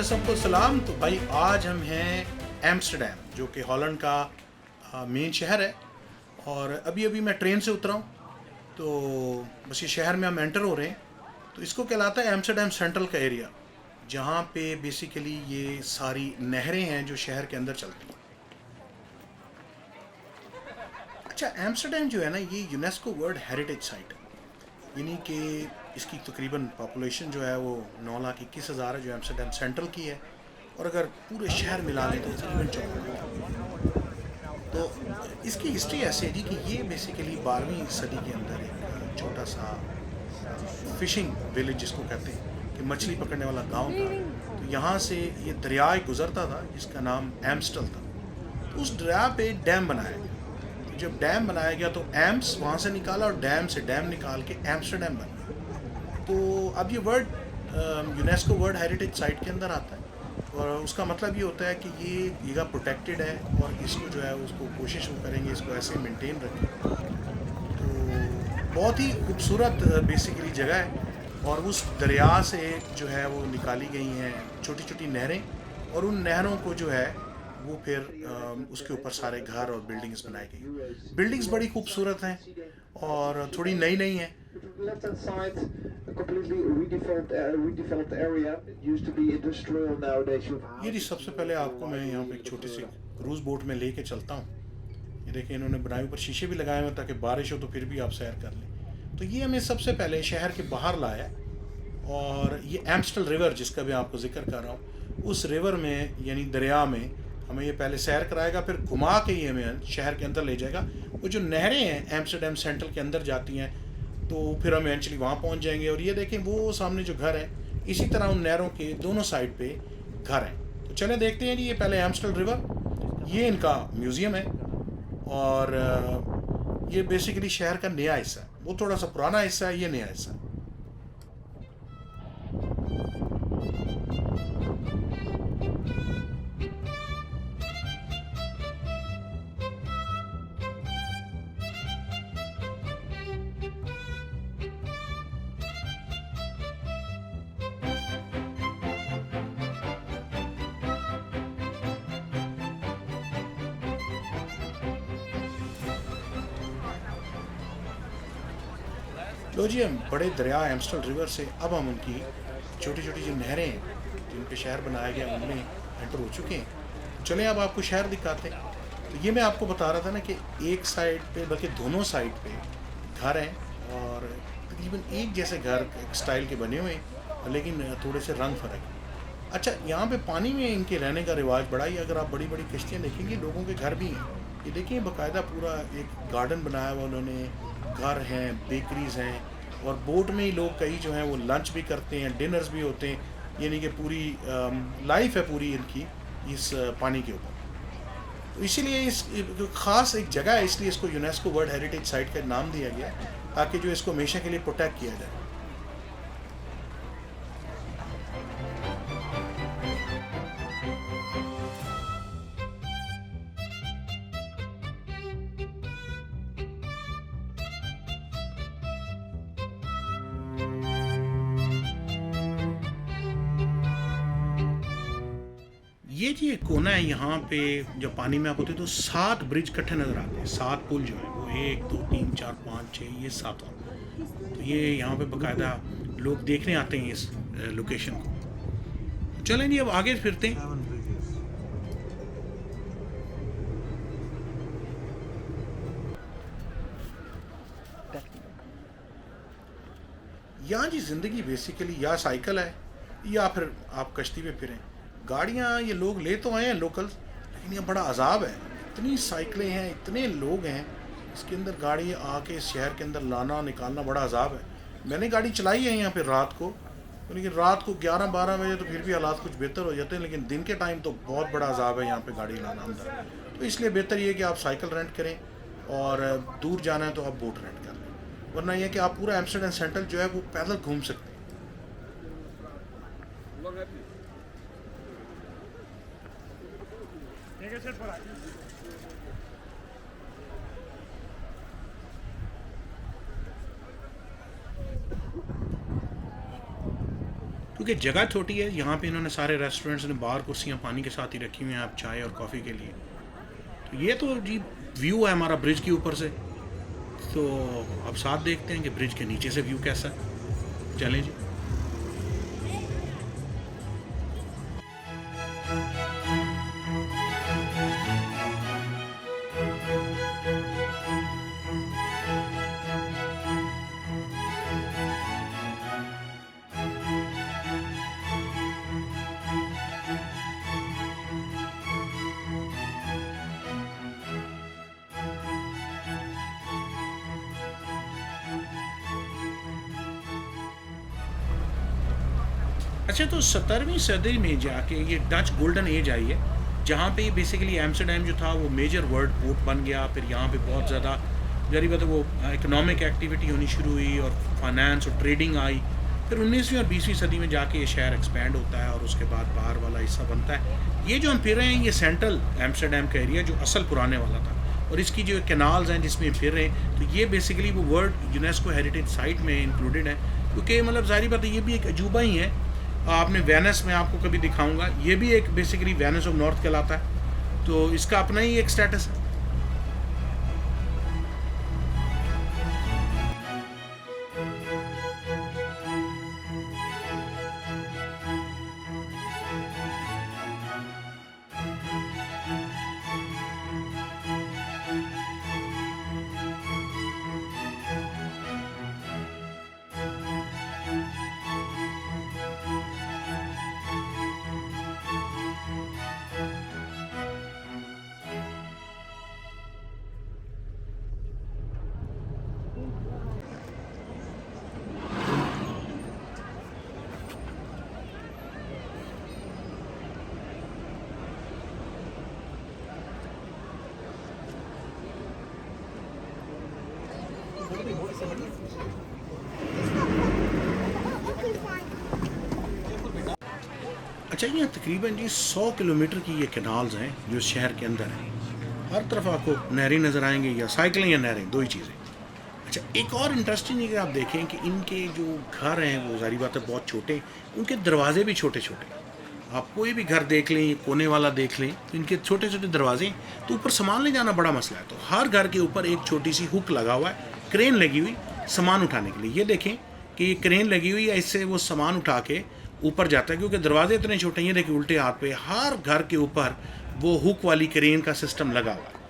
से सबको सलाम। तो भाई आज हम हैं एम्स्टर्डम, जो कि हॉलैंड का मेन शहर है। और अभी अभी मैं ट्रेन से उतरा हूँ, तो बस ये शहर में हम एंटर हो रहे हैं। तो इसको कहलाता है एम्स्टर्डम सेंट्रल का एरिया, जहाँ पे बेसिकली ये सारी नहरें हैं जो शहर के अंदर चलती हैं। अच्छा, एम्स्टर्डम जो है ना, ये यूनेस्को वर्ल्ड हेरिटेज साइट है, यानी कि इसकी तकरीबन पॉपुलेशन जो है वो 9,21,000 है, जो एम्स्टर्डम सेंट्रल की है। और अगर पूरे शहर मिला लें तो तकरीबन 14,000। तो इसकी हिस्ट्री ऐसे है जी कि ये बेसिकली 12वीं सदी के अंदर एक छोटा सा फिशिंग विलेज जिसको कहते हैं, कि मछली पकड़ने वाला गांव था। तो यहाँ से ये दरिया गुजरता था जिसका नाम एम्स्टल था। तो उस दरिया पे डैम बनाया गया। तो जब डैम बनाया गया तो एम्स वहाँ से निकाला और डैम से डैम निकाल के एम्स्टर्डम बन गया। तो अब ये world UNESCO world heritage site के अंदर आता है। और उसका मतलब ये होता है कि ये जगह प्रोटेक्टेड है और इसको जो है उसको कोशिश वो करेंगे इसको ऐसे मेंटेन रखें। तो बहुत ही खूबसूरत बेसिकली जगह है। और उस दरिया से जो है वो निकाली गई हैं छोटी छोटी नहरें, और उन नहरों को जो है वो फिर उसके ऊपर सारे घर और बिल्डिंग्स बनाई गई। बिल्डिंग्स बड़ी खूबसूरत हैं और थोड़ी नई नई हैं। left hand side, a completely redeveloped area. It used to be industrial, nowadays ये जी सबसे पहले आपको मैं यहाँ पे एक छोटी सी क्रूज बोट में लेके चलता हूँ। ये देखिए इन्होंने बनाए ऊपर शीशे भी लगाए हुए ताकि बारिश हो तो फिर भी आप सैर कर लें। तो ये हमें सबसे पहले शहर के बाहर लाया है, और ये एम्स्टल रिवर जिसका भी आपको जिक्र कर रहा हूँ, उस रिवर में यानी दरिया में हमें ये पहले सैर कराएगा, फिर घुमा के ये हमें शहर के अंदर ले जाएगा। वो जो नहरें हैं एम्स्टर्डम सेंट्रल के अंदर जाती हैं, तो फिर हम एक्चुअली वहाँ पहुँच जाएंगे। और ये देखें वो सामने जो घर है, इसी तरह उन नहरों के दोनों साइड पे घर हैं। तो चलें देखते हैं जी। ये पहले एम्स्टल रिवर, ये इनका म्यूज़ियम है। और ये बेसिकली शहर का नया हिस्सा है। वो थोड़ा सा पुराना हिस्सा है, ये नया हिस्सा है। लो जी, हम बड़े दरिया एम्स्टल रिवर से अब हम उनकी छोटी छोटी जो नहरें हैं जिन पे शहर बनाया गया उनमें एंटर हो चुके हैं। चलें अब आपको शहर दिखाते हैं। तो ये मैं आपको बता रहा था ना कि एक साइड पे बल्कि दोनों साइड पे घर हैं, और तकरीबन एक जैसे घर स्टाइल के बने हुए हैं, लेकिन थोड़े से रंग फ़र्क है। अच्छा, यहाँ पे पानी में इनके रहने का रिवाज बड़ा ही। अगर आप बड़ी बड़ी किश्तियाँ देखेंगे, लोगों के घर भी हैं। ये देखिए बाकायदा पूरा एक गार्डन बनाया हुआ उन्होंने, घर हैं, बेकरीज हैं, और बोट में ही लोग कई जो हैं वो लंच भी करते हैं, डिनर्स भी होते हैं। यानी कि पूरी लाइफ है पूरी इनकी इस पानी के ऊपर। तो इसीलिए इस ख़ास एक जगह है, इसलिए इसको यूनेस्को वर्ल्ड हेरिटेज साइट का नाम दिया गया, ताकि जो इसको हमेशा के लिए प्रोटेक्ट किया जाए। ये जी एक कोना है यहाँ पे। जब पानी में आप होते तो 7 ब्रिज इकट्ठे नज़र आते हैं। 7 पुल जो है वो 1 2 3 4 5 6 ये 7। तो ये यहाँ पे बाकायदा लोग देखने आते हैं इस लोकेशन को। चलें जी अब आगे फिरते हैं। यहाँ जी ज़िंदगी बेसिकली या साइकिल है या फिर आप कश्ती पे फिरें। गाड़ियाँ ये लोग ले तो आए हैं लोकल्स, लेकिन ये बड़ा अजाब है। इतनी साइकिलें हैं, इतने लोग हैं, इसके अंदर गाड़ी आके शहर के अंदर लाना निकालना बड़ा अजाब है। मैंने गाड़ी चलाई है यहाँ पे रात को, लेकिन रात को 11-12 बजे तो फिर भी हालात कुछ बेहतर हो जाते हैं, लेकिन दिन के टाइम तो बहुत बड़ा अजाब है यहाँ पे गाड़ी लाना अंदर। तो इसलिए बेहतर ये है कि आप साइकिल रेंट करें, और दूर जाना है तो आप बोट रेंट कर लें। वरना यह कि आप पूरा एम्स्टर्डम सेंट्रल जो है वो पैदल घूम सकते हैं। तो क्योंकि जगह छोटी है। यहाँ पे इन्होंने सारे रेस्टोरेंट्स ने बाहर कुर्सियाँ पानी के साथ ही रखी हुई हैं आप चाय और कॉफ़ी के लिए। तो ये तो जी व्यू है हमारा ब्रिज के ऊपर से। तो अब साथ देखते हैं कि ब्रिज के नीचे से व्यू कैसा है। चलें जी। अच्छा, तो 17वीं सदी में जाके ये डच गोल्डन एज आई है, जहाँ पे बेसिकली एम्स्टर्डम जो था वो मेजर वर्ल्ड पोर्ट बन गया। फिर यहाँ पे बहुत ज़्यादा गरीब बात है वो इकोनॉमिक एक्टिविटी होनी शुरू हुई और फाइनेंस और ट्रेडिंग आई। फिर 19वीं और 20वीं सदी में जाके ये शहर एक्सपैंड होता है और उसके बाद बाहर वाला हिस्सा बनता है। ये जो हम फिर रहे हैं ये सेंट्रल एम्स्टर्डम का एरिया जो असल पुराने वाला था, और इसकी जो कैनाल्स हैं जिसमें फिर रहे हैं, तो ये बेसिकली वो वर्ल्ड यूनेस्को हेरिटेज साइट में इंक्लूडेड है। क्योंकि मतलब ज़ाहिर बात है ये भी एक अजूबा ही है। आपने वेनिस में आपको कभी दिखाऊंगा, ये भी एक बेसिकली वेनिस ऑफ नॉर्थ कहलाता है, तो इसका अपना ही एक स्टेटस है। अच्छा, ये तकरीबन जी 100 किलोमीटर की ये कैनाल्स हैं जो शहर के अंदर हैं। हर तरफ आपको नहरें नज़र आएंगे, या साइकिलें या नहरें, दो ही चीज़ें। अच्छा, एक और इंटरेस्टिंग है कि आप देखें कि इनके जो घर हैं वो ज़ाहिर बात है बहुत छोटे, उनके दरवाजे भी छोटे छोटे। आप कोई भी घर देख लें, कोने वाला देख लें, तो इनके छोटे छोटे दरवाजे, तो ऊपर सामान ले जाना बड़ा मसला है। तो हर घर के ऊपर एक छोटी सी हुक लगा हुआ है, क्रेन लगी हुई सामान उठाने के लिए। ये देखें कि ये क्रेन लगी हुई है, इससे वो सामान उठा के ऊपर जाता है, क्योंकि दरवाजे इतने छोटे हैं। ये देखिए उल्टे हाथ पे हर घर के ऊपर वो हुक वाली क्रेन का सिस्टम लगा हुआ है।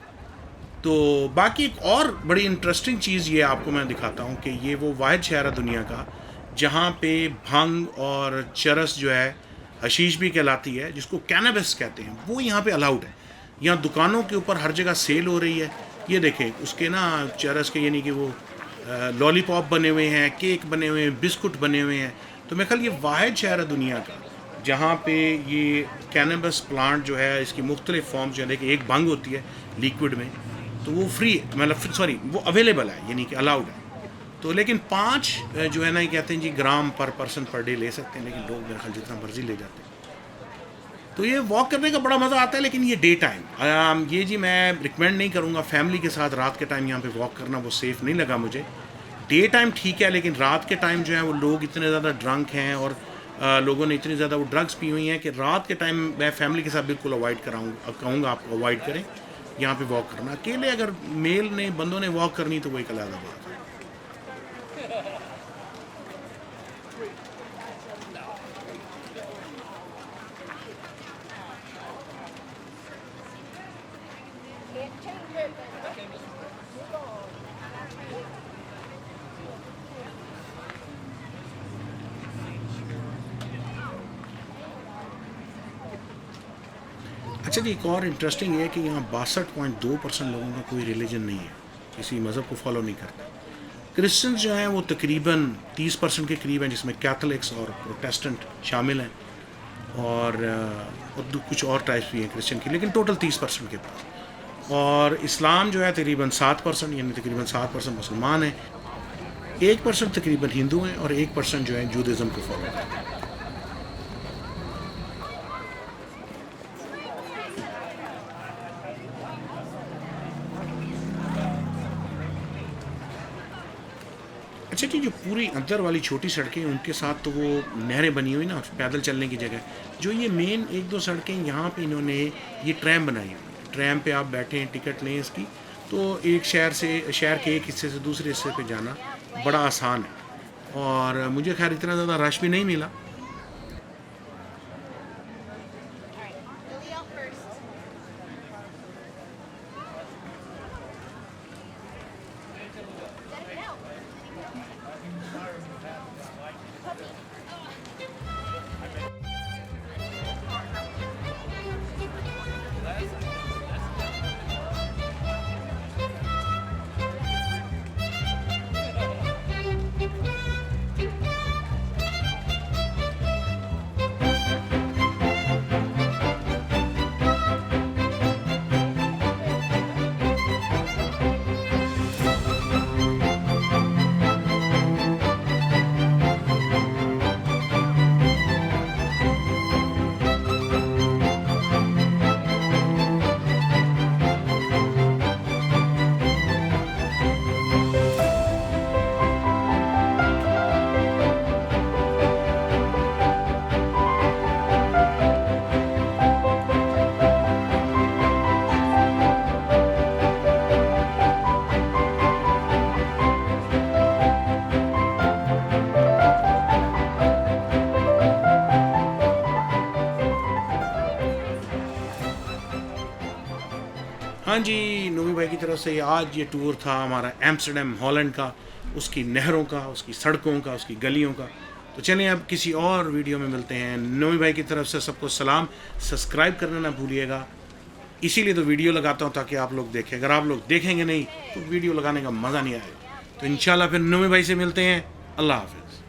तो बाकी एक और बड़ी इंटरेस्टिंग चीज़ ये आपको मैं दिखाता हूँ कि ये वो वाहिद शहर है दुनिया का जहाँ पे भंग और चरस जो है, हशीश भी कहलाती है, जिसको कैनबिस कहते हैं, वो यहाँ पे अलाउड है। यहाँ दुकानों के ऊपर हर जगह सेल हो रही है। ये देखें उसके ना चरस के, यानी कि वो लॉलीपॉप बने हुए हैं, केक बने हुए हैं, बिस्कुट बने हुए हैं। तो मैं ख्याल ये वाहिद शहर है दुनिया का जहाँ पे ये कैनबिस प्लांट जो है, इसकी मुख्तलिफ फॉर्म्स जो है, देखिए एक भंग होती है लिक्विड में, तो वो फ्री है, मतलब सॉरी वो अवेलेबल है, यानी कि अलाउड है। तो लेकिन 5 जो है ना, ये कहते हैं जी ग्राम पर पर्सन पर डे ले सकते हैं, लेकिन लोग मेरे ख्याल जितना मर्जी ले जाते हैं। तो ये वॉक करने का बड़ा मज़ा आता है, लेकिन ये डे टाइम ये जी मैं रिकमेंड नहीं करूँगा फैमिली के साथ रात के टाइम यहाँ पे वॉक करना, वो सेफ़ नहीं लगा मुझे। डे टाइम ठीक है, लेकिन रात के टाइम जो है वो लोग इतने ज़्यादा ड्रंक हैं और लोगों ने इतनी ज़्यादा वो ड्रग्स पी हुई हैं कि रात के टाइम मैं फैमिली के साथ बिल्कुल अवॉइड कहूँगा आप अवॉइड करें यहाँ पे वॉक करना। अकेले अगर बंदों ने वॉक करनी तो वो एक अलग बात है। अच्छा जी, एक और इंटरेस्टिंग है कि यहाँ 62.2% लोगों का कोई रिलीजन नहीं है, किसी मज़हब को फॉलो नहीं करता। क्रिश्चियंस जो हैं वो तकरीबन 30% के करीब हैं, जिसमें कैथलिक्स और प्रोटेस्टेंट शामिल हैं, और कुछ और टाइप्स भी हैं क्रिश्चियन की, लेकिन टोटल 30% के पास। और इस्लाम जो है तकरीबन 7%, यानी तकरीबन 7% मुसलमान हैं, 1% तकरीबन हिंदू हैं, और 1% जो है जूदिज़म को फॉलो करते हैं। अच्छा अच्छा जी, जो पूरी अंदर वाली छोटी सड़कें उनके साथ तो वो नहरें बनी हुई ना पैदल चलने की जगह, जो ये मेन एक दो सड़कें यहाँ पे इन्होंने ये ट्रैम बनाई हुई है। ट्रैम पे आप बैठें, टिकट लें इसकी, तो एक शहर के एक हिस्से से दूसरे हिस्से पे जाना बड़ा आसान है। और मुझे खैर इतना ज़्यादा रश भी नहीं मिला। हाँ जी, नूमी भाई की तरफ से आज ये टूर था हमारा एम्स्टर्डम हॉलैंड का, उसकी नहरों का, उसकी सड़कों का, उसकी गलियों का। तो चलिए अब किसी और वीडियो में मिलते हैं। नूमी भाई की तरफ से सबको सलाम, सब्सक्राइब करना ना भूलिएगा। इसीलिए तो वीडियो लगाता हूँ ताकि आप लोग देखें। अगर आप लोग देखेंगे नहीं तो वीडियो लगाने का मज़ा नहीं आएगा। तो इंशाल्लाह फिर नूमी भाई से मिलते हैं। अल्लाह हाफ़िज़।